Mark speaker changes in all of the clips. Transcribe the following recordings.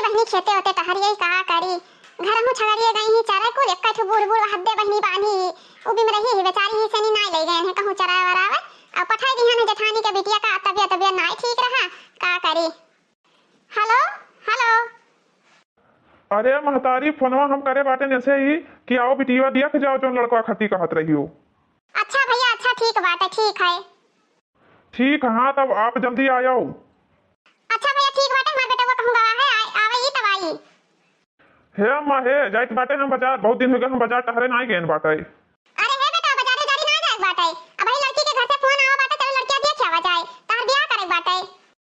Speaker 1: बहनी खेते होते टहरिए का करी घर में छगड़िए गई ही चरा को एक ठो बूढ़ बूढ़ हद्दे बहनी बानी उबी में रही बेचारी ही सनी नाई ले गए हैं कहूं चरा वरावे अब पठाई दी है जेठानी के बिटिया का तबियत नाई ठीक रहा का करी। हेलो हेलो
Speaker 2: अरे महतारी फोनवा हम करे बाटे ऐसे ही कि आओ बिटिया देख जाओ जो लड़का खती कहत रही हो।
Speaker 1: अच्छा भैया अच्छा ठीक बात है ठीक है।
Speaker 2: ठीक हाँ तब आप जल्दी आ जाओ।
Speaker 1: अच्छा भैया ठीक बात है हमारे बेटा को कहूंगा है आवे ही तब आई।
Speaker 2: हे अम्मा हे जाइत बाटे हम बाजार बहुत दिन हो गए हम बाजार टहरे ना गए बाटे।
Speaker 1: अरे हे बेटा बाजारे जारी ना जाए बाटे अब भाई लड़की के घर से फोन आवा बाटे चलो लड़कियां देख आवा जाए तार ब्याह करे बाटे।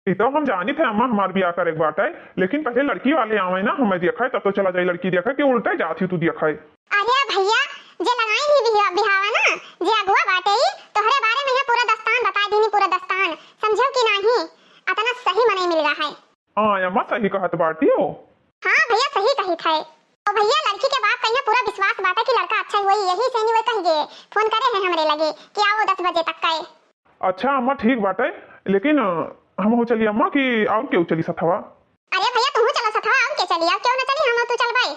Speaker 2: ये तो हम जानी थे अम्मा हमार ब्याह करे बाटे लेकिन पहले लड़की वाले आवे ना हमें देखा तब तो चला जाए लड़की देखा कि उल्टा जाती तू देखा।
Speaker 1: अरे भैया जे लगाई ही बिहावा ना जे अगुआ बाटे ही तोहरे बारे में पूरा दस्तान बता दीनी पूरा दस्तान समझो कि नहीं अतना सही मने मिल रहा है।
Speaker 2: हां अम्मा सही कहत बाटी हो।
Speaker 1: हां भैया सही कही थे और भैया लड़की के बाप कहीं पूरा विश्वास बाटे कि लड़का अच्छा हुई यही से नहीं वो कहिए फोन करे हैं हमरे लगे कि आओ 10 बजे तक का।
Speaker 2: अच्छा अम्मा ठीक बाटे लेकिन हम हो चलिए अम्मा कि और क्यों चली सथवा।
Speaker 1: अरे भैया तू चला सथवा हम के चलिए क्यों ना चली हम तू चल भाई।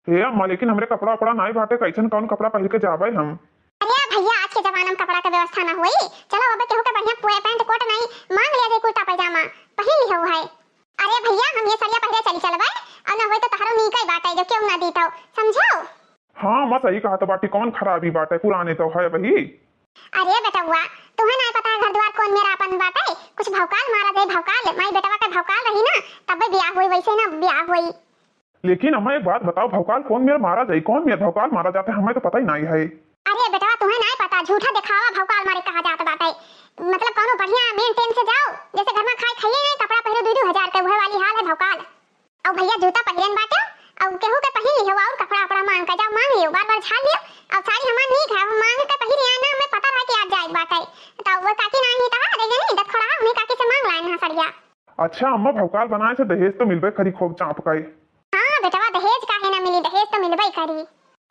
Speaker 2: हे अम्मा लेकिन हमरे कपड़ा उपड़ा नहीं बाटे कैसन कौन कपड़ा पहन के जावे हम।
Speaker 1: अरे भैया आज के जमाने में कपड़ा का व्यवस्था ना हुई चलो अब केहू के बढ़िया पैंट कोट नहीं मांग लिया जाए कुर्ता पैजामा पहन लियो है। अरे भैया हम ये सरिया पहले चली चलबे और ना होय तो तहरो नीकई बाटे जो क्यों ना दीतो समझो।
Speaker 2: हां मैं सही कहा तो बाटी कौन खराबी बाटे पुराने तो है वही।
Speaker 1: अरे बेटा हुआ तुम्हें ना पता घर द्वार कौन मेरा अपन बाटे कुछ भौकाल मारा दे भौकाल माई बेटवा का भौकाल रही ना तब ब्याह हुई वैसे ना ब्याह हुई।
Speaker 2: लेकिन हमें एक बात बताओ भौकाल कौन मेरा मारा जाए कौन मेरा भौकाल मारा जाता है हमें तो पता ही नहीं है।
Speaker 1: अरे बेटा तुम्हें नहीं पता झूठा दिखावा भौकाल मारे कहा जाता बाटे मतलब कोनो बढ़िया मेंटेन से जाओ जैसे घर में खाए खाइए नहीं कपड़ा पहरे 2-2 हजार के वह वाली हाल है भौकाल। और भैया जूता पहरन बाटे और केहू के पहन लियो और कपड़ा अपना मांग के जाओ मांग लियो बार-बार झाड़ लियो और साड़ी हमार नीक है हम मांग के पहिर आना हमें पता रहा कि आज जाए बाटे तो वो काकी नहीं ता रे नहीं दखड़ा उन्हें काकी से मांग लाइन सड़िया।
Speaker 2: अच्छा अम्मा भौकाल बनाए से दहेज तो मिलबे करी खूब चाप का।
Speaker 1: हां बेटा दहेज काहे ना मिली दहेज तो मिलबे करी।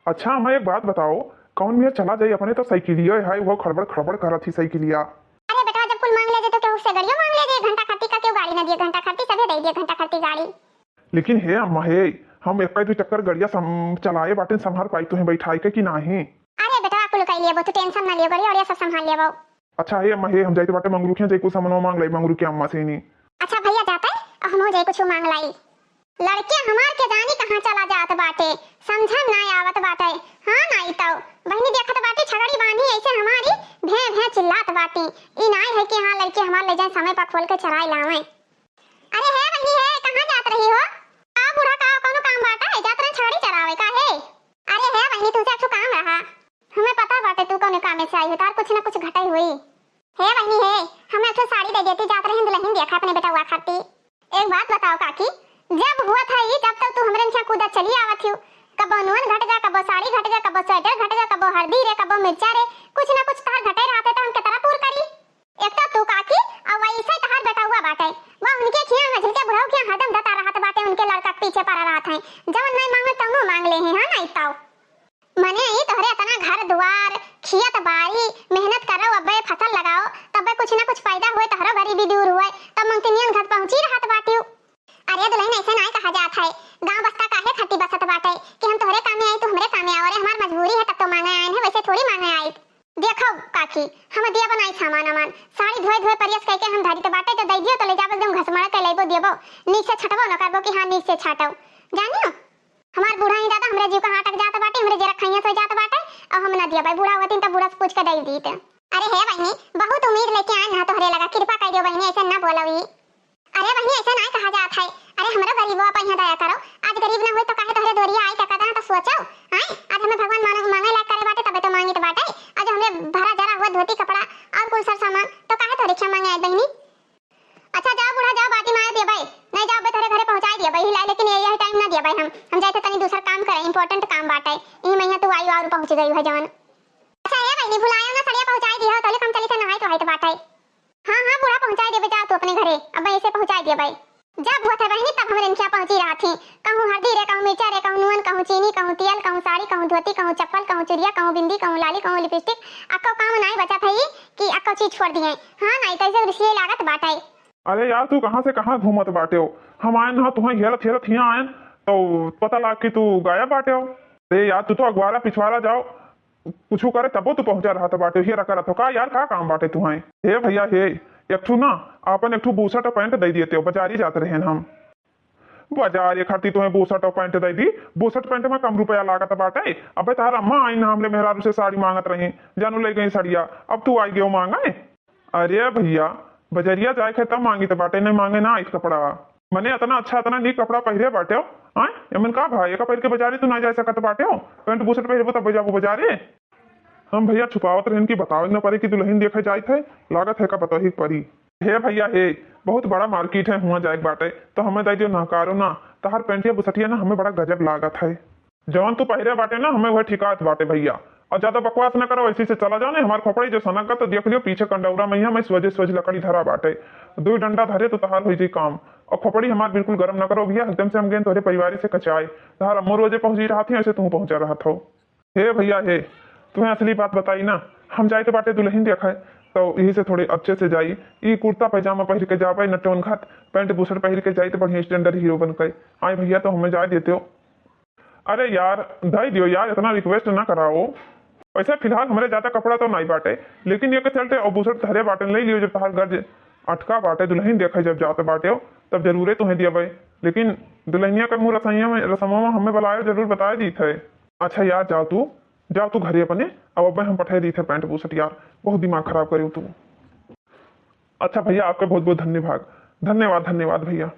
Speaker 2: अच्छा हमें एक बात बताओ कौन मेरा चला जाए अपने तो साइकिलिया है वो खड़बड़ खड़बड़ कर रही साइकिलिया।
Speaker 1: अरे बेटा जब कुल मांग ले तो केहू से गाड़ियों मांग ले घंटा खर्ची का क्यों गाड़ी ना दिए घंटा खर्ची सभी दे दिए घंटा खर्ची गाड़ी।
Speaker 2: लेकिन हे अम्मा हे हम एक दो चक्कर गड़िया चलाए बाटे संभाल पाई तो बैठाई के कि नहीं।
Speaker 1: अरे बेटा कुल कह लियो तो टेंशन ना लियो गड़ी और ये सब संभाल लियो।
Speaker 2: अच्छा हे अम्मा हे हम जाते बाटे मंगरू के जाई कुछ सामान मांग लाई मंगरू के अम्मा से नहीं।
Speaker 1: अच्छा भैया जाते और हम हो जाए कुछ मांग लाई लड़के हमार के जानी कहां चला जात बाटे समझन ना आवत बाटे। हां नहीं तो बहनी देखत बाटे छगड़ी बांधी ऐसे हमारी भे भे चिल्लात बाटी ई नहीं है कि हां लड़के हमार ले जाए समय पर खोल के चराई लावे। अरे हे बहनी है कहां जात रही हो आ बूढ़ा का कोनो काम बाटा है जात रही छगड़ी चरावे का है। अरे हे बहनी तुझसे कुछ काम रहा हमें पता बाटे तू कौन काम से आई हो तार कुछ ना कुछ घटाई हुई। हे बहनी है हमें एक साड़ी दे देती जात रही दुल्हन देखा अपने बेटा हुआ खाती। एक बात बताओ काकी जब हुआ था ये जब तक तू हमरे यहाँ कूदा चली आवत हो कबो नून घट जा कबो साड़ी घट जा कबो स्वेटर घट जा कबो हल्दी रे कबो मिर्चा रे कुछ ना कुछ तार घटे रहते तो हम कितना पूर करी। एक तो तू काकी और वैसे तार बेटा हुआ बाटे वो उनके खिया में झलके बुढ़ाऊ के हदम दता रहत बाटे उनके लड़का पीछे पड़ा रहत है जवन नहीं मांगे तनो मांग ले हैं। हां नहीं ताऊ मने ये तोहरे इतना घर द्वार खियत बारी मेहनत करो अबे फसल लगाओ तबे कुछ ना कुछ फायदा होए तहरो गरीबी दूर हुए तब मंगतिनियन घर पहुंची रहत बाटी। अरे दुल्हन ऐसे नहीं कहा जाता है गांव बस्ता काहे खट्टी बसत बाटे कि हम तोहरे कामे आई तू हमरे कामे आओ रे हमार मजबूरी है तब तो मांगे आए हैं वैसे थोड़ी मांगे आई। देखो काकी हम दिया बनाई सामान अमान साड़ी धोए धोए परियस करके हम धरी तो बाटे तो दई दियो तो ले जाबो एकदम घसमड़ा के लेबो देबो नीचे छटबो न करबो कि हां नीचे छाटो जानियो हमार बूढ़ा ही दादा हमरे जीव का अटक जात बाटे हमरे जरा खैया तो जात बाटे और हम ना दिया भाई बूढ़ा होतिन त बूढ़ा से पूछ के दई दीत। अरे हे बहनी बहुत उम्मीद लेके आए ना तोहरे लगा कृपा कर दियो बहनी ऐसे ना बोलवी। अरे बहनी ऐसे नहीं कहा जात है अरे हमरा गरीबवा पर यहाँ दया करो आज गरीब ना होई तो काहे तोहरे दोरिया आई का तो सोचो हैं आज हमें भगवान मांगे लायक करे बाटे तबे तो मांगी तो बाटे आज हमें भरा जरा हुआ धोती कपड़ा और कुल सर सामान तो काहे तो रिक्शा मांगे आई बहनी। अच्छा जाओ बूढ़ा जाओ बाती मार दिया भाई नहीं जाओ बे तोहरे घरे पहुंचा दिया भाई लेकिन यही टाइम ना दिया भाई हम जाए तनी दूसरा काम करे इंपॉर्टेंट काम बाटे ई महीना तू आई और पहुंच गई है जवान। अच्छा ये बहनी भुलायो ना सड़िया पहुंचा दिया तो कम चली से नहाई तो आई तो बाटे। हां हां बूढ़ा पहुंचा दे बेटा तू अपने घरे अब ऐसे पहुंचा दिया भाई जब हुआ था बहनी तब हमरे इनके पहुंची रहा थी कहूं हल्दी रे कहूं मिर्चा रे कहूं नून कहूं चीनी कहूं तेल कहूं साड़ी कहूं धोती कहूं चप्पल कहूं चुड़िया कहूं बिंदी कहूं लाली कहूं लिपस्टिक अक्को काम नहीं बचा था कि अक्को चीज छोड़ दिए। हां नहीं कैसे रिश्ते लागत बाटे
Speaker 2: अरे यार तू कहाँ से कहाँ घूमत बाटे हो? हम आए ना तुम्हें हेलत हेलत हियाँ आए तो पता लग कि तू गायब बाटे हो। अरे यार तू तो अगवारा पिछवाड़ा जाओ कुछ करे तबो तू पहुंचा रहा था बाटे ही रखा रहा का यार का काम बाटे तुम्हें? हे भैया हे एक ठू ना अपन एक ठू बूसट और पैंट दे दिए थे बाजारी जाते रहे हम बाजार ये खरती तुम्हें बूसट और पैंट दे दी। बूसट पैंट में कम रुपया लागत बाटे। अबे तार अम्मा आई ना हमले मेहरारू से साड़ी मांगत रही जानू ले गई सड़िया अब तू आई गयो मांगे। अरे भैया बजरिया जाए खे तब मांगी तो बाटे नहीं मांगे ना इस कपड़ा मने इतना अच्छा इतना नीक कपड़ा पहरे बाटे हो आए एमन का भाई का पहन के बाजारे तू ना जा सकत बाटे हो पैंट बूसट पहरे तब जाबो बाजारे। हम भैया छुपावत रहन की बतावे न पड़े कि दुल्हन देखे जाए थे लागत है का पता ही पड़ी। हे भैया हे बहुत बड़ा मार्केट है हुआ जाए बाटे तो हमें दे दियो नकारो ना तहार पेंटिया बुसटिया ना हमें बड़ा गजब लागत है जवान तू पहरे बाटे ना हमें वह ठिकात बाटे भैया और ज्यादा बकवास न करो ऐसी से चला जाओ ना हमारे खोपड़ी जो सनक का तो देख लियो पीछे कंडौरा मैया में स्वज लकड़ी धरा बाटे दो डंडा धरे तो तहार हो जी काम और खोपड़ी हमारे बिल्कुल गर्म न करो भैया एकदम से हम गए तोरे परिवार से कचाए तहार अम्मो रोजे पहुंची रहा थी ऐसे तू पहुंचा रहा था। हे भैया हे तुम्हें असली बात बताई ना हम जाए तो बाटे दुल्हन देखा है तो यही से थोड़े अच्छे से जाई ई कुर्ता पैजामा पहन के जाए नटोन घाट पैंट बूसट पहन के जाई तो बढ़िया स्टैंडर्ड हीरो बन के आए भैया तो हमें जाए देते हो। अरे यार दे दियो यार इतना रिक्वेस्ट ना कराओ वैसे फिलहाल हमारे ज्यादा कपड़ा तो नहीं बाटे लेकिन ये के चलते और बूसट धरे बाटे ले लियो जब तहार गर्ज अटका बाटे दुल्हन देखे जब जाते बाटे हो तब जरूरे तुम्हें दिया भाई लेकिन दुल्हनिया का मुँह रसमों में हमें बुलाए जरूर बताए दी थे। अच्छा यार जाओ तू घरे अपने अब हम पठाए दी थे पैंट बूसट यार बहुत दिमाग खराब करे तू। अच्छा भैया आपका बहुत बहुत धन्यवाद भैया।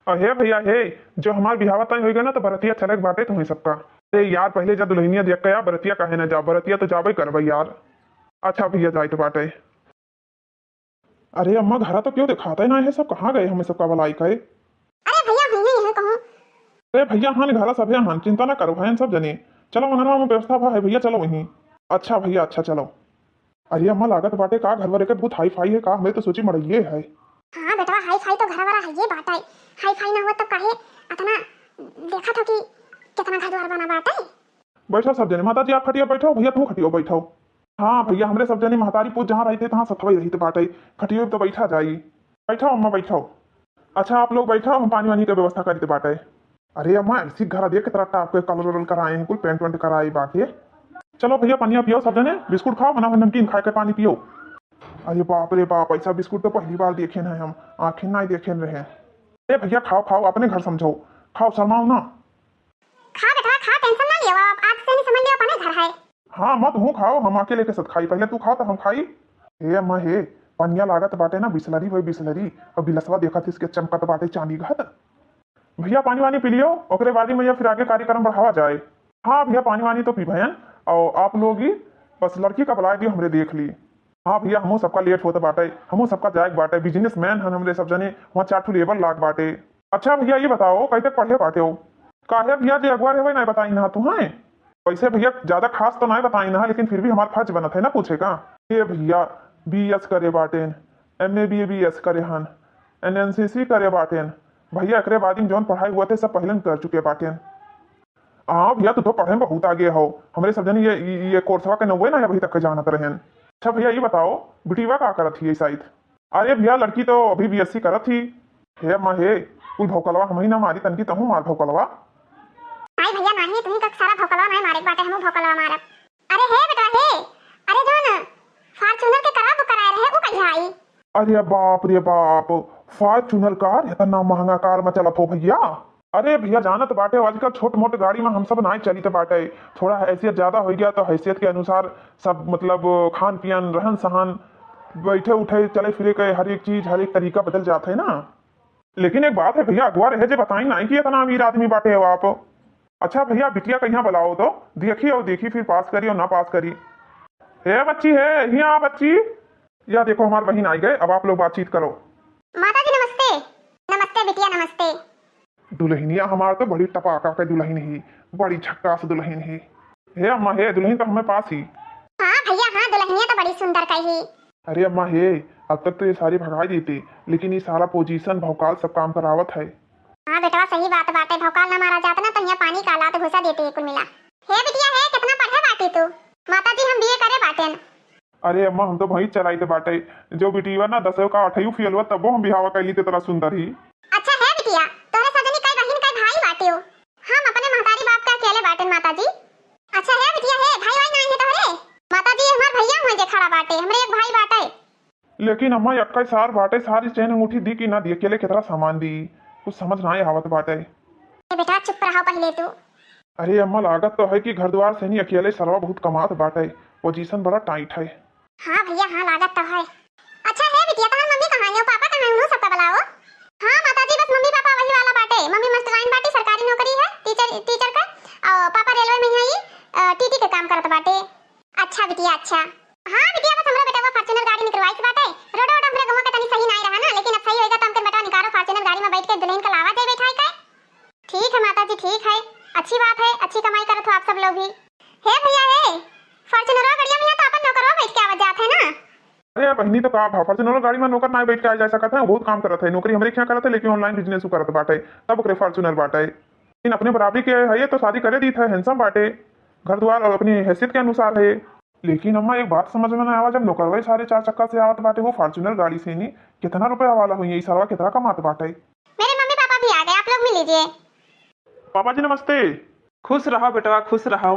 Speaker 2: हे भैया हे जो हमारे बिहावा तय होगा ना तो बरतिया चले बाटे तुम्हें सबका। अरे यार पहले जा दुल्हनिया देख के यार बरतिया काहे ना जा बरतिया तो जाबे करबे यार। अच्छा भैया जाए तो बाटे। अरे अम्मा घरा तो क्यों दिखाता है ना है सब कहाँ गए हमें सबका भलाई कहे।
Speaker 1: अरे भैया भैया है कहूं।
Speaker 2: अरे भैया हाँ घरा सब है हाँ चिंता ना करो भाई सब जने चलो मनरवा में व्यवस्था है भैया चलो वहीं। अच्छा भैया अच्छा चलो। अरे अम्मा लागत बाटे का घर वाले के बहुत हाई फाई है का हमें तो सोची मड़िए है।
Speaker 1: हाँ बेटा हाई फाई तो घर वाला है ये बात है हाई फाई ना हो तब काहे इतना देखा था कि कितना घर द्वार बना बाटे।
Speaker 2: बैठो सब जने माता जी आप खटिया बैठो भैया तुम खटियो बैठो। हाँ भैया हमरे सब जने महतारी पूछ जहाँ रहते तहाँ सफाई रही तो बाटे खटियो तो बैठा जाई बैठो अम्मा बैठो। अच्छा आप लोग बैठो हम पानी वानी की व्यवस्था करी तो बाटे। अरे अम्मा इसी घर देख के तरह आपको कलर वलर कराए हैं कुल पेंट वेंट कराए बाकी चलो भैया पानी पियो सब जने बिस्कुट खाओ बना नमकीन खा के पानी पियो। अरे बाप रे बाप ऐसा बिस्कुट तो पहली बार देखे ना हम आंखें ना ही देखे रहे। अरे भैया खाओ अपने घर समझो खाओ शर्माओ ना।
Speaker 1: खा बेटा खा टेंशन ना लियो आप आज से नहीं समझ लियो अपने घर है।
Speaker 2: हाँ मत हूँ खाओ हम अकेले के साथ खाई पहले तू खाओ तो हम खाई। हे अम्मा हे पनिया लागत बाटे ना बिस्लरी वही बिस्लरी और बिलसवा देखा थी इसके चमकत बाटे चांदी घात। भैया पानी वानी पी लियो ओकरे बाद में फिर आगे कार्यक्रम बढ़ावा जाए। हाँ भैया पानी वानी तो पी भैया और आप लोग ही बस लड़की का बुलाए दियो हमरे देख ली। हाँ भैया हमो सबका लेट होता बाटे हमो सबका जाए बाटे बिजनेसमैन हन हमरे सब जने वहाँ 4 ठू लेबर लाग बाटे। अच्छा भैया ये बताओ कहीं तक पढ़े बाटे हो काहे भैया जी अगवा रहे नहीं बताई ना तुम्हें वैसे भैया ज्यादा खास तो नहीं बताई ना लेकिन फिर भी हमारा फर्ज बनत है ना पूछेगा। ये भैया BS करे बाटेन MA BS करे हन NNCC करे बाटेन भैया एकरे बाद जौन पढ़ाई हुआ थे सब पहले कर चुके बाटेन। हाँ भैया तू तो पढ़े में बहुत आगे हो हमारे सब जन ये कोर्सवा के नौवे ना अभी तक के जानत रहे। अच्छा भैया ये बताओ बिटिवा का करत थी शायद। अरे भैया लड़की तो अभी BSc करत थी। हे माँ हे कुल भौकलवा हम ही ना मारी तनकी तहू मार भौकलवा।
Speaker 1: नहीं भैया नहीं तुम्हें तक सारा भौकलवा नहीं मारे बाटे हम भौकलवा मारब। अरे हे बेटा हे अरे जोन फॉर्च्यूनर के करा बुक कराए रहे वो कहिया आई।
Speaker 2: अरे बाप रे बाप फॉर्च्यूनर कार इतना महंगा कार में चलत हो भैया। अरे भैया जानत बाटे आजकल छोट मोट गाड़ी में हम सब ना चली तो बाटे थोड़ा हैसियत ज्यादा हो गया तो हैसियत के अनुसार सब मतलब खान पियन रहन सहन बैठे उठे चले फिरे के हर एक चीज हर एक तरीका बदल जाता है ना। लेकिन एक बात है भैया अगवा रहे जे बताई ना कि इतना अमीर आदमी बाटे हो आप। अच्छा भैया बिटिया कहीं बुलाओ तो देखी और देखी फिर पास करी और ना पास करी। है बच्ची है यहाँ बच्ची या देखो हमारे बहन आई गए अब आप लोग बातचीत करो।
Speaker 1: माता जी नमस्ते। नमस्ते बिटिया नमस्ते।
Speaker 2: दुल्हनिया हमार तो बड़ी टपाका के दुल्हन ही बड़ी झक्कास दुल्हन ही। हे अम्मा हे दुल्हन तो हमें पास ही।
Speaker 1: हाँ भैया हाँ दुल्हनिया तो बड़ी सुंदर कही।
Speaker 2: अरे अम्मा हे अब तक तो ये सारी भगाई देती लेकिन ये सारा पोजीशन भौकाल सब काम करावत है।
Speaker 1: हाँ बेटा सही बात बाटे भौकाल ना मारा जाता ना तो यहाँ पानी का लात घुसा देते कुल मिला। हे बिटिया है कितना पढ़े बाटी तू। माता जी हम BA करे बाटेन।
Speaker 2: अरे अम्मा हम तो वही चलाई थे बाटे जो बिटिया ना 10 का 8 फियलवा तबो हम बिहावा कैली ते तोरा सुंदर ही।
Speaker 1: अच्छा है बिटिया, तोरे सजनी कई बहिन कई भाई बाटे हो। हम अपने महतारी बाप का अकेले बाटन माताजी। अच्छा है बिटिया, है भाई भाई नहीं है तोरे? माताजी हमार भैया हुए जे खड़ा बाटे, हमरे एक भाई बाटे।
Speaker 2: लेकिन अम्मा यक्का सार बाटे सारी चैन अंगूठी दी कि ना दी अकेले कितना सामान दी कुछ समझ ना आए आवत बाटे।
Speaker 1: ए बेटा चुप रहो पहले तू।
Speaker 2: अरे अम्मा लागत तो है कि घर द्वार से नहीं अकेले सरवा बहुत कमात बाटे, पोजीशन बड़ा टाइट है।
Speaker 1: हाँ भैया हाँ लागत तो है। अच्छा है बिटिया, तुम्हारी मम्मी कहाँ है, पापा कहाँ है, उन्हों सबका बुलाओ। हाँ माताजी बस मम्मी पापा वही वाला बाटे, मम्मी मास्टराइन बाटी सरकारी नौकरी है टीचर का, और पापा रेलवे में है टीटी के काम करत बाटे। अच्छा बिटिया अच्छा। हाँ बिटिया बस हमरा बेटा फॉर्च्यूनर गाड़ी निकलवाई से बाटे, रोड हमरे गांव के तनी सही नहीं रहा ना, लेकिन अब सही होएगा तो हमके बेटा निकालो फॉर्च्यूनर गाड़ी में बैठ के दुल्हन का लावा दे बैठाई के। ठीक है माताजी ठीक है, अच्छी बात है, अच्छी कमाई करत हो आप सब लोग भी। हे भैया है फॉर्च्यूनर गाड़िया में तो अपन नौकरवा बैठ के आवाज जात है ना।
Speaker 2: अरे बहनी तो कहा फॉर्च्यूनर गाड़ी में नौकर ना बैठ के आ जा सकता है, बहुत काम करत है, नौकरी हमरे क्या करत है लेकिन ऑनलाइन बिजनेस करत बाटे तब ओकरे फॉर्च्यूनर बाटे। लेकिन अपने बराबरी के है तो शादी करे दी था, हैंडसम बाटे, घर द्वार और अपनी हैसियत के अनुसार है। लेकिन अम्मा एक बात समझ में ना आवा, जब नौकरवा सारे 4 चक्का से आवत बाटे वो फॉर्च्यूनर गाड़ी से नहीं कितना रुपया वाला हुई है, सरवा कितना कमात बाटे।
Speaker 1: मेरे मम्मी पापा भी आ गए, आप लोग मिल लीजिए।
Speaker 2: पापा जी नमस्ते।
Speaker 3: खुश रहो बेटवा खुश रहो।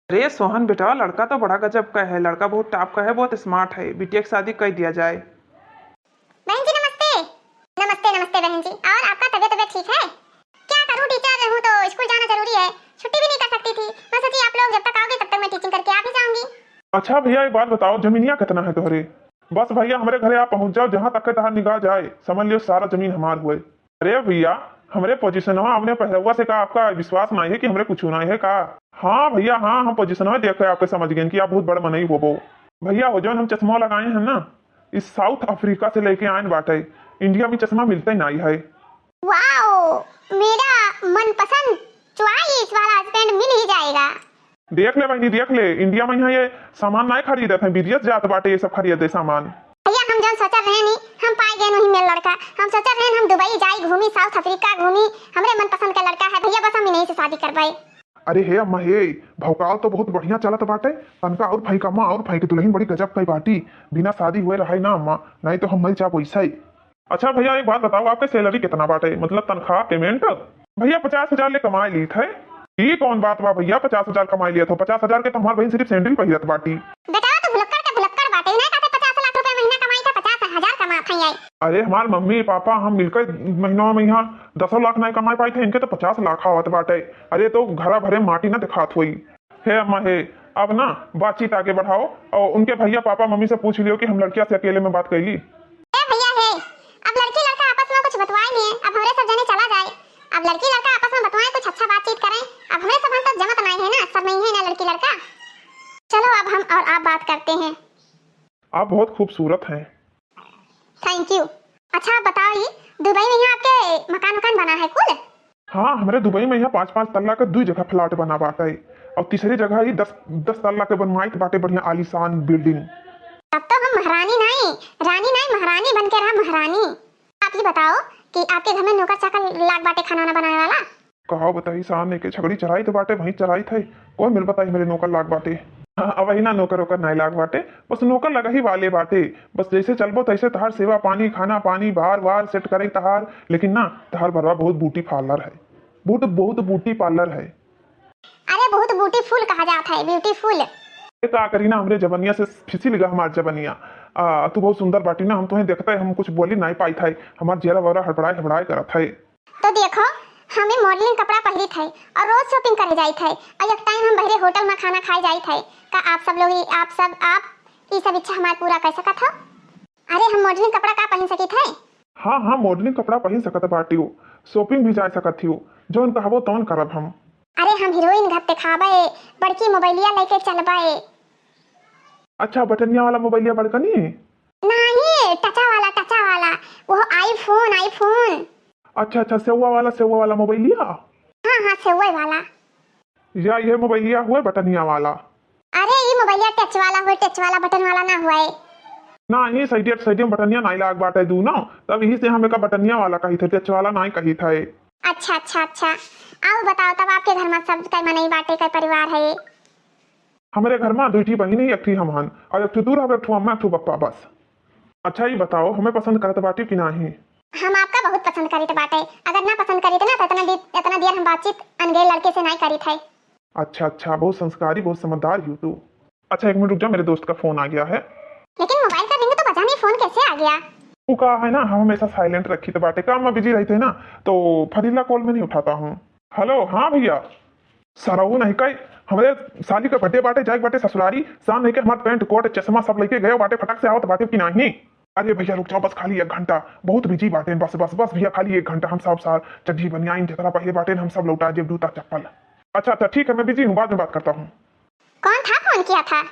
Speaker 3: अरे सोहन बेटवा लड़का तो बड़ा गजब का है, लड़का बहुत टॉप का है, बहुत स्मार्ट है, बिटिया की शादी कर दिया जाए।
Speaker 1: बहन जी नमस्ते। नमस्ते नमस्ते बहन जी, और आपका तबीयत ठीक है? क्या करूं, टीचर हूं तो स्कूल जाना जरूरी है, छुट्टी भी नहीं कर सकती थी, मैं सोची आप लोग जब तक आओगे तब तक मैं टीचिंग करके आ भी जाऊंगी।
Speaker 2: अच्छा भैया एक बात बताओ, जमीनिया कितना है तोहरे? बस भैया हमारे घरे आप पहुंच जाओ, जहाँ तक तहार निगाह जाए समझ लियो सारा जमीन हमार हुए। अरे भैया हमरे पोजीशन आपने पहलुआ से कहा, आपका विश्वास नहीं है कि हमरे कुछ नहीं है का? हाँ भैया हाँ, हम पोजीशन देख के आपके समझ गए कि आप बहुत बड़ा मनई हो भैया। हो जो हम चश्मा लगाए हैं ना, इस साउथ अफ्रीका से लेके आए बाटे, इंडिया में चश्मा मिलता ही नहीं है।
Speaker 1: वाओ, मेरा मनपसंद चॉइस वाला हस्बैंड मिल ही जाएगा।
Speaker 2: देख ले बहनी देख ले, इंडिया में यहाँ ये सामान नहीं खरीदते हैं, विदेश जात बाटे ये सब खरीदे सामान।
Speaker 1: भैया हम जौन सोचत रहे नहीं, हम पाए गए नहीं मेरा लड़का, हम सोचत रहे हम दुबई जाई घूमी, साउथ अफ्रीका घूमी, हमरे मनपसंद का लड़का है भैया, बस हम इन्हीं से शादी करवाई।
Speaker 2: अरे हे अम्मा हे, भौकाल तो बहुत बढ़िया चलत बाटे, तनका और भाई कम्मा और भाई की दुल्हन बड़ी गजब कई बाटी, बिना शादी हुए रहा ना अम्मा, नहीं तो हम मर जा वैसा ही। अच्छा भैया एक बात बताओ, आपके सैलरी कितना बाटे, मतलब तनख्वाह पेमेंट? भैया 50,000 ले कमाई ली थे। ये कौन बात बा भैया, 50,000 कमाई लिया था, 50,000 के तो हमारे बहन सिर्फ सैंडल पहिरत बाटी।
Speaker 1: बेटा तो भुलक्कड़ के भुलक्कड़ बाटे, नहीं कहते 50 लाख रुपए महीना कमाई था, 50,000 कमात हैं।
Speaker 2: अरे हमारे मम्मी पापा हम मिलकर महीनों में यहाँ 10 लाख नहीं कमाई पाई थे, इनके तो 50 लाख आवत बाटे। अरे तो घरा भरे माटी ना दिखात हुई। हे अम्मा हे, अब ना बातचीत आगे बढ़ाओ और उनके भैया पापा मम्मी से पूछ लियो कि हम लड़किया से अकेले में बात कर ली।
Speaker 1: भैया है, अब लड़की लड़का आपस में कुछ बतवाए नहीं, अब हमरे सब जने चला जाए, अब लड़की लड़का आपस में बतवाए, कुछ अच्छा बातचीत करें, अब हमरे सब तो जमत नहीं है ना, सब नहीं है ना लड़की लड़का। चलो अब हम और आप बात करते हैं।
Speaker 2: आप बहुत खूबसूरत हैं।
Speaker 1: Thank you. अच्छा आप बताओ, ये दुबई में यहाँ आपके मकान बना है कुल?
Speaker 2: हाँ हमारे दुबई में यहाँ 5-5 तल्ला का 2 जगह फ्लैट बना बाटा है, और तीसरी जगह ही 10 तल्ला के बनवाई बाटे, बढ़िया आलीशान बिल्डिंग।
Speaker 1: अब तो हम महारानी नहीं, रानी नहीं, महारानी बन के रहा महारानी। आप ये बताओ कि आपके घर में नौकर चाकर लाग बाटे खाना बनाने वाला?
Speaker 2: कहा बताई सामने के छगड़ी चराई तो बाटे, वहीं चराई थे, कोई मिल बताई मेरे नौकर लाग बाटे। अब वही ना नौकर वोकर नहीं लाग बाटे, बस नौकर लगा ही वाले बाटे, बस जैसे चलबो तैसे तहार सेवा पानी खाना पानी बार बार सेट करे तहार, लेकिन ना तहार भरवा बहुत ब्यूटी पार्लर है, बहुत ब्यूटी पार्लर है।
Speaker 1: अरे बहुत ब्यूटीफुल कहा जाता है, ब्यूटीफुल।
Speaker 2: का करी ना हमरे जबनिया से फिसी लगा हमार जबनिया, तू बहुत सुंदर बाटी ना, हम तुम्हें देखते हम कुछ बोली नहीं पाई था, हमार जेरा वरा हड़बड़ाए करत है।
Speaker 1: तो देखो हमें मॉडलिंग कपड़ा पहनी थे और रोज शॉपिंग करे जाई थे, और एक टाइम हम बहरे होटल में खाना खाए जाई थे, का आप सब लोग आप ये सब इच्छा हमारे पूरा कर सकत हो? अरे हम मॉडलिंग कपड़ा का पहन सकी थे?
Speaker 2: हाँ मॉडलिंग कपड़ा पहन सकत बाटी हो, शॉपिंग भी जा सकत हो, जोन कहबो तौन करब हम।
Speaker 1: अरे हम हीरोइन घर दिखाबे, बड़की मोबाइलिया लेके चलबे।
Speaker 2: अच्छा बटनिया वाला मोबाइलिया बड़कनी?
Speaker 1: नहीं टचा वाला वो आईफोन।
Speaker 2: अच्छा सेवा वाला मोबाइलिया?
Speaker 1: हाँ सेवा वाला।
Speaker 2: या ये मोबाइलिया हुए बटनिया वाला?
Speaker 1: अरे ये मोबाइलिया टच वाला बटन वाला ना हुआ है
Speaker 2: ना, ये साइड में बटनिया नहीं लाग बाटे दू ना, तब यही से हमें का बटनिया वाला कही थे, टच वाला नहीं कही था।
Speaker 1: अच्छा आओ बताओ, तब आपके घर में सब कई मनई बाटे, कई परिवार है?
Speaker 2: हमारे घर में दुईठी बहिनी एक थी हमहन और एक दूर अब एक ठू अम्मा एक ठू पप्पा बस। अच्छा ये बताओ हमें पसंद करत बाटी कि नहीं?
Speaker 1: हम आपका बहुत पसंद करी बाटे, अगर ना पसंद करी ना तो इतना देर हम बातचीत अनगेल लड़के से नहीं करी थे।
Speaker 2: अच्छा अच्छा, बहुत संस्कारी बहुत समझदार हो तू। अच्छा एक मिनट रुक जा, मेरे दोस्त का फोन आ गया है।
Speaker 1: लेकिन मोबाइल का रिंग तो बजा नहीं, फोन कैसे आ गया?
Speaker 2: वो कहा है ना हम हमेशा साइलेंट रखी तो बाटे, काम में बिजी रहते हैं ना तो फरीला कॉल में नहीं उठाता हूँ। हेलो हाँ भैया, सारा वो नहीं कहे हमारे शादी का बर्थडे बाटे जाए बाटे ससुरारी शाम नहीं के हमारे पैंट कोट चश्मा सब लेके गए बाटे, फटक से आओ तो बाटे कि नहीं? अरे भैया रुक जाओ बस खाली 1 घंटा, बहुत बिजी बाटे, बस बस बस भैया खाली 1 घंटा, हम सब सार चड्डी बनियाइन जितना पहले बाटे हम सब लौटा जेब जूता चप्पल। अच्छा अच्छा ठीक है मैं बिजी हूँ, बाद में बात करता हूँ।
Speaker 1: कौन था फोन किया था?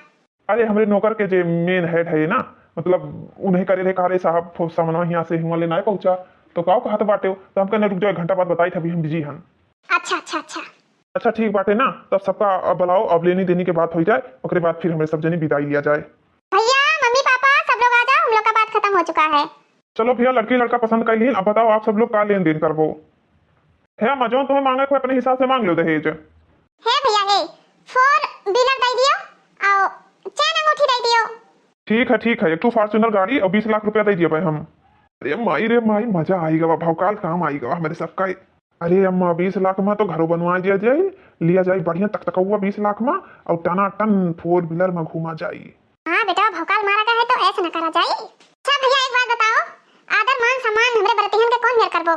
Speaker 2: अरे हमारे नौकर के जो मेन हेड है ना, मतलब उन्हें करे थे, कहा रे साहब सामना यहाँ से हुआ लेना पहुंचा तो कहो कहा तो बाटे हो, तो हम कहने रुक जाओ 1 घंटा बाद बताई था, अभी हम बिजी हैं।
Speaker 1: अच्छा अच्छा अच्छा
Speaker 2: अच्छा ठीक बाटे ना, तब सबका अब बुलाओ, अब लेनी देनी के बात हो जाए, उसके बाद फिर हमें सब जने विदाई लिया जाए।
Speaker 1: भैया मम्मी पापा सब लोग आ जाओ, हम लोग का बात खत्म हो चुका है।
Speaker 2: चलो भैया लड़की लड़का पसंद कर ली, अब बताओ आप सब लोग का लेन देन करबो है? मजो तुम्हें मांगे को अपने हिसाब से मांग लो दहेज
Speaker 1: है भैया है 4 व्हीलर दे दियो और चैन अंगूठी दे दियो।
Speaker 2: ठीक है, एक टू फॉर्च्यूनर गाड़ी और 20 लाख रुपया दे दिया भाई हम। अरे माई रे माई, मजा आएगा भौकाल काम आएगा मेरे सबका। अरे अम्मा 20 लाख में तो घरों बनवा दिया जाए, लिया जाए बढ़िया तकतकौआ 20 लाख में और टना टन 4 व्हीलर में घूमा जाए।
Speaker 1: हाँ बेटा भौकाल मारा का है तो ऐसे न करा जाए। अच्छा भैया एक बात बताओ, आदर मान सम्मान हमरे बरतिहन के कौन मेर करबो?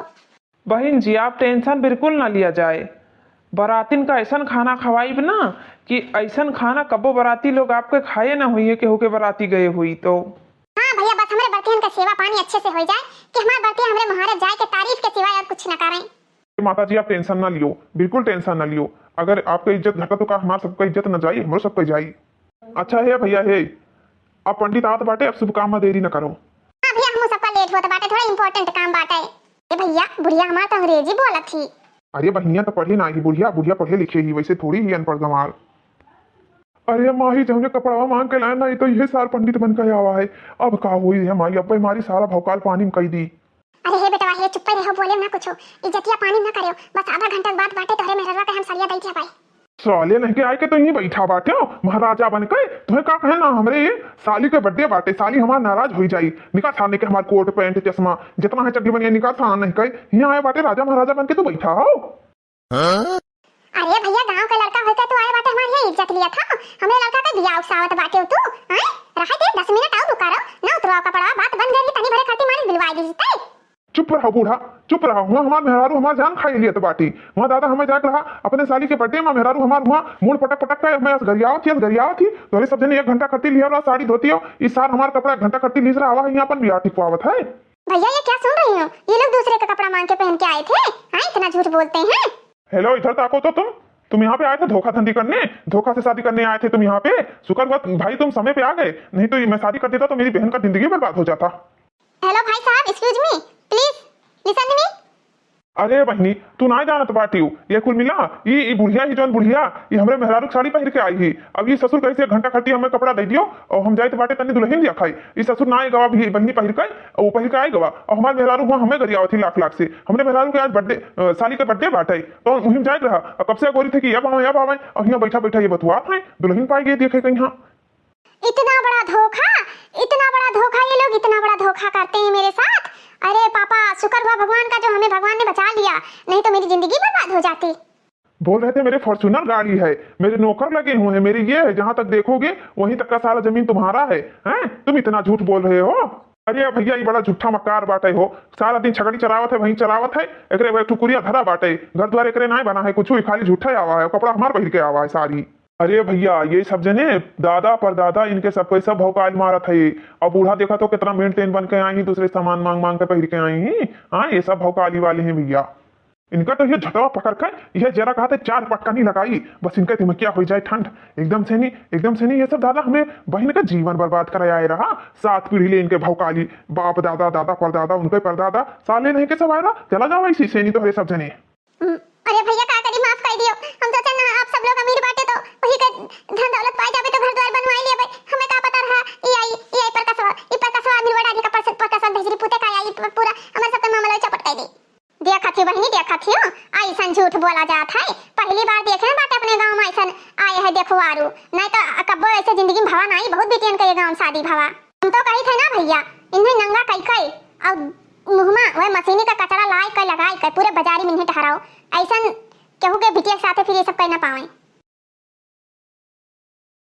Speaker 3: बहन जी आप टेंशन बिल्कुल ना लिया जाए, बरातिन का ऐसा खाना खवाइब ना कि ऐसा खाना कबो बराती लोग आपके खाए ना हुई के होके बराती गए हुई तो।
Speaker 1: हाँ भैया बस हमारे बरतिहन का सेवा पानी अच्छे से हो जाए कि हमारे बरतिया हमरे महाराज जाए के तारीफ के सिवाय और कुछ न करें।
Speaker 2: माता जी आप टेंशन ना लियो, बिल्कुल टेंशन ना लियो, अगर आपका इज्जत घटा तो का हमारा सबका इज्जत न जाए, हमारे सबका जाए। अच्छा है भैया है, आप पंडित आत बाटे, अब शुभ काम में देरी न करो।
Speaker 1: हाँ भैया हम सबका लेट होता बाटे, थोड़ा इंपॉर्टेंट काम बाटे। ए भैया बुढ़िया हमारा तो अंग्रेजी बोलत थी।
Speaker 2: अरे बहिनिया तो पढ़े ना ही, बुढ़िया बुढ़िया पढ़े लिखे ही, वैसे थोड़ी ही अनपढ़ गंवार। अरे माही जब कपड़ा मांग के लाए ना तो यही साल पंडित बन के आवा है, अब का हुई है माई, अब हमारी सारा भौकाल पानी में कही दी।
Speaker 1: अरे हे बेटा हे चुप रहो, बोले ना कुछ, इज्जतिया पानी ना करियो, बस आधा घंटा बाद बाटे तोहरे मेहरवा के हम सरिया दै दिया भाई।
Speaker 2: साले नहीं के आए के तो यहीं बैठा बाटे हो महाराजा बन के, तुम्हें का कहना हमरे साली के बर्थडे बाटे, साली हमार नाराज हो जाई, निकाह थाने के हमार कोट पैंट चश्मा जितना है चड्डी बनिया निकाह थाना नहीं कहे, यहाँ आए बाटे राजा महाराजा बन के तो बैठा हो।
Speaker 1: अरे भैया गांव का लड़का होता तो आए बाटे हमारी यहाँ इज्जत लिया था, हमरे लड़का का बियाह उसावत बाटे हो तू हैं? रहा दे 10 मिनट आओ रुका रहो ना, उतराव कपड़ा बात बन गई, तनी भरे खाती मारी बिलवाई दी जीते।
Speaker 2: चुप रहो बूढ़ा चुप रहो, वहाँ हमार मेहरारू हमार जान खाई लिया तो बाटी, वहाँ दादा हमें जाके रहा अपने साली के बर्थडे में, मेहरारू हमार वहाँ मूड पटक पटक के मैं गरियाव थी तो सब जने 1 घंटा खट्टी लिया रहा, साड़ी धोती हो, इस साल हमारा कपड़ा 1 घंटा खट्टी लीस रहा हवा यहाँ पर बियाह टिपवावत है।
Speaker 1: भैया ये क्या सुन रही हो, ये लोग दूसरे का कपड़ा मांग के पहन के आए थे हैं? इतना झूठ बोलते हैं।
Speaker 2: हेलो इधर ताको तो तुम यहाँ पे आए थे धोखा धंधी करने, धोखा से शादी करने आए थे तुम यहाँ पे, शुक्र हुआ भाई तुम समय पे आ गए, नहीं तो मैं शादी कर देता तो मेरी बहन का जिंदगी बर्बाद हो जाता।
Speaker 1: हेलो भाई साहब excuse me please listen to me.
Speaker 2: अरे बहनी तू ना जानत बाटी ये कुल मिला ये बुढ़िया ही जौन बुढ़िया ये हमरे मेहरारू साड़ी पहन के आई ही, अब ये ससुर कैसे 1 घंटा खट्टी हमें कपड़ा दे दियो और हम जाए तो बाटे तनी दुल्हन दिया खाई, ये ससुर ना आए गवा भी बहनी पहिर के वो पहिर के आए गवा और हमारे मेहरारू हुआ हमें गरिया थी लाख से, हमने मेहरारू के आज बर्थडे साली के बर्थडे बाटे तो मुहिम जाए रहा, कब से गोरी थे कि अब आवे और यहाँ बैठा बैठा ये बतुआ है दुल्हन पाई गई देखे कहीं।
Speaker 1: इतना बड़ा धोखा ये लोग इतना बड़ा धोखा करते हैं मेरे साथ। अरे पापा शुक्र हुआ भगवान का जो हमें भगवान ने बचा लिया, नहीं तो मेरी जिंदगी बर्बाद हो जाती।
Speaker 2: बोल रहे थे मेरे फॉर्च्यूनर गाड़ी है, मेरे नौकर लगे हुए हैं, मेरी ये है जहां तक देखोगे वहीं तक का सारा जमीन तुम्हारा है, हैं? तुम इतना झूठ बोल रहे हो। अरे भैया ये बड़ा झूठा मक्कार बाटे हो, सारा दिन छगड़ी चरावत है वहीं चरावत है, एकरे टुकुरिया धरा बाटे, घर द्वार एकरे ना बना है कुछ, खाली झूठा आवा है, कपड़ा हमार पहिर के आवा है सारी। अरे भैया ये सब जने दादा परदादा इनके सबको सब भौकाल मारत है, और बूढ़ा देखा तो कितना मेन टेन बन के आई ही, दूसरे सामान मांग मांग के पहिर के आई ही। हाँ ये सब भौकाली वाले हैं भैया, इनका तो ये झटवा पकड़ कर यह जरा कहा 4 पटका नहीं लगाई, बस इनका दिमकिया हो जाए ठंड, एकदम से नहीं ये सब दादा हमें बहन का जीवन बर्बाद कराया रहा, 7 पीढ़ी ले इनके भौकाली, बाप दादा दादा परदादा उनके परदादा साले नहीं के सब आयरा, चला जाओ इसी से नहीं तो हरे सब जने।
Speaker 1: अरे भैया का करी माफ कर दियो, हम सोचे ना आप सब लोग अमीर बाटे तो वही का धन दौलत पाई जाबे तो घर द्वार बनवाई लेबे, हमें का पता रहा ई आई पर का सवाल आदमी बड़ा अधिक पर का सब भेजरी पुते का आई पूरा हमारे सब के मामला चपट कर दी दिया खाती थी बहनी देखा थी ऐसन झूठ बोला जात है। पहली बार देखे बात अपने गांव में ऐसन आए है देखो आरू, नहीं तो कब्बो ऐसे जिंदगी में भवा नहीं, बहुत बेटियन के गांव शादी भवा। हम तो कही थे ना भैया इन्हें नंगा कई और मुहमा वह मशीनी का कचरा लाई कर लगाई कर पूरे बाजारी में ठहराओ, ऐसन केहू के बिटिया के साथे फिर ये सब कर ना पावे।